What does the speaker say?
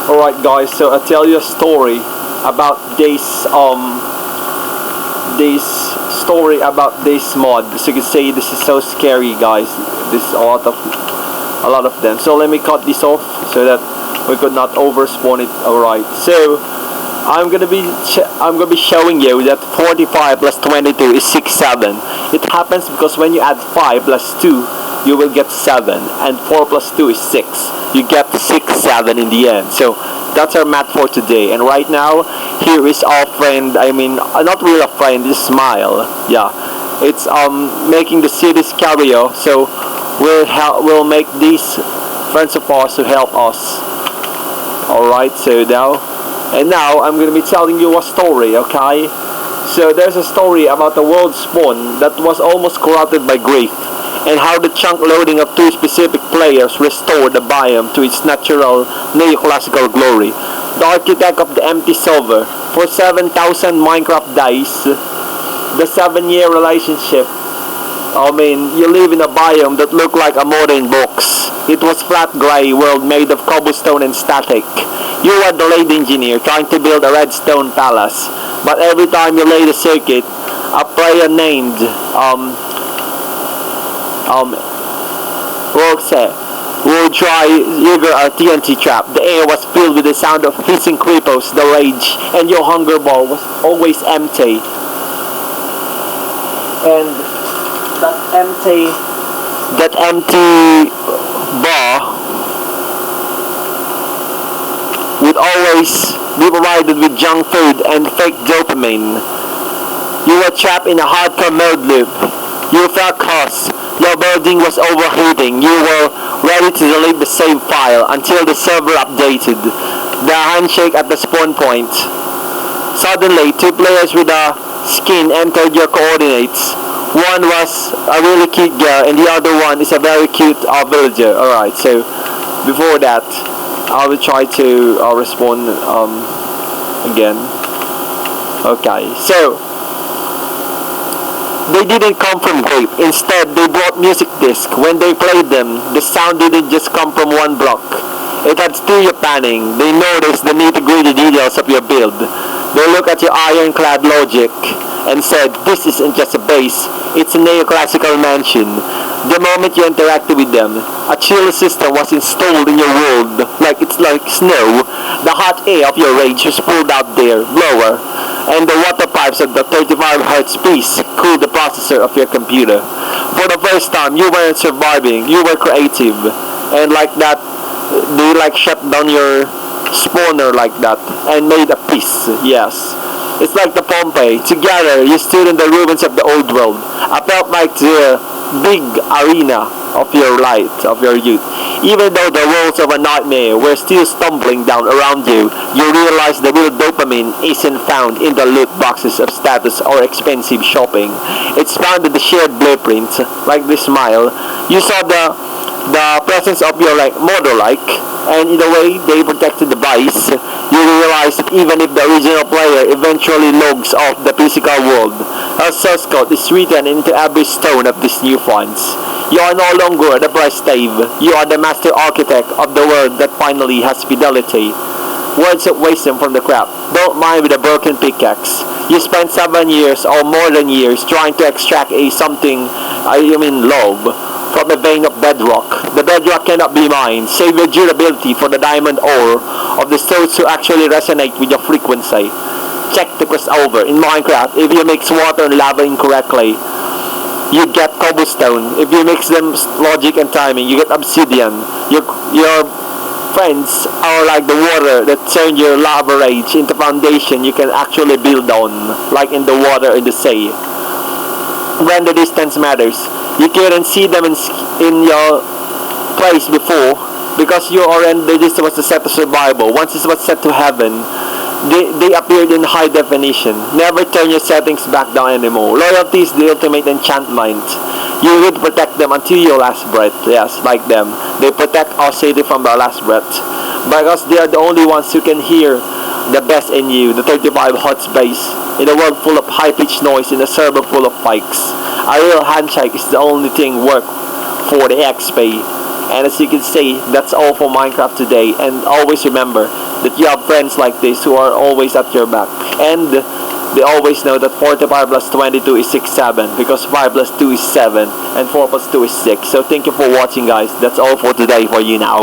Alright guys, so I'll tell you a story about this mod. As you can see, this is so scary guys. This is a lot of them. So let me cut this off so that we could not overspawn it. Alright, so I'm gonna be showing you that 45 plus 22 is 67. It happens because when you add 5 plus 2, you will get 7, and 4 plus 2 is 6. You get 6, 7 in the end. So that's our math for today. And right now, here is our friend. I mean, not really a friend. This Smile. Yeah, it's making the city's carrier. So we'll make these friends of ours to help us. All right. So now I'm gonna be telling you a story. Okay. So there's a story about the world spawn that was almost corrupted by grief, and how the chunk loading of 2 specific players restored the biome to its natural neoclassical glory. The architect of the empty silver for 7,000 Minecraft dice, the 7-year relationship. I mean, you live in a biome that looked like a modern box. It was flat gray world made of cobblestone and static. You were the lead engineer trying to build a redstone palace, but every time you laid a circuit, a player named Roxette would try Yeager a TNT trap. The air was filled with the sound of hissing creepers, the rage, and your hunger bar was always empty. And that empty bar would always be provided with junk food and fake dopamine. You were trapped in a hardcore mode loop. You felt cursed. Your building was overheating. You were ready to delete the save file until the server updated. The handshake at the spawn point. Suddenly, 2 players with a skin entered your coordinates. One was a really cute girl and the other one is a very cute villager. Alright, so before that, I will try to respond again. Okay, so they didn't come from grape. Instead, they brought music discs. When they played them, the sound didn't just come from one block. It had stereo panning. They noticed the nitty-gritty details of your build. They looked at your ironclad logic and said, "This isn't just a base, it's a neoclassical mansion." The moment you interacted with them, a chiller system was installed in your world, like it's like snow. The hot air of your rage was pulled out their blower, and the water pipes of the 35 Hz piece cooled the processor of your computer. For the first time, you weren't surviving, you were creative. And like that, they like shut down your spawner like that, and made a piece, yes. It's like the Pompeii. Together, you stood in the ruins of the old world. I felt like the big arena of your light, of your youth. Even though the walls of a nightmare were still stumbling down around you, you realized the real dopamine isn't found in the loot boxes of status or expensive shopping. It's found in the shared blueprint, like this Smile. You saw the presence of your model-like, and in a way, they protected the vice. You realize that even if the original player eventually logs off the physical world, a source code is written into every stone of these new fonts. You are no longer the price slave. You are the master architect of the world that finally has fidelity. Words of wisdom from the crowd. Don't mind with a broken pickaxe. You spent 7 years or more than years trying to extract love from a vein of bedrock. The bedrock cannot be mined. Save your durability for the diamond ore of the souls who actually resonate with your frequency. Check the crossover. In Minecraft, if you mix water and lava incorrectly, you get cobblestone. If you mix them logic and timing, you get obsidian. Your friends are like the water that turn your lava rage into foundation you can actually build on, like in the water in the sea. When the distance matters, you couldn't see them in your place before because the distance was set to survival. Once it was set to heaven, they appeared in high definition. Never turn your settings back down anymore. Loyalty is the ultimate enchantment. You will protect them until your last breath. Yes, like them. They protect our city from their last breath. Because they are the only ones who can hear the best in you. The 35 hot space. In a world full of high-pitched noise, in a server full of pikes. A real handshake is the only thing worth for the XP. And as you can see, that's all for Minecraft today. And always remember that you have friends like this who are always at your back. And they always know that 45 plus 22 is 67, because 5 plus 2 is 7 and 4 plus 2 is 6. So thank you for watching, guys. That's all for today for you now.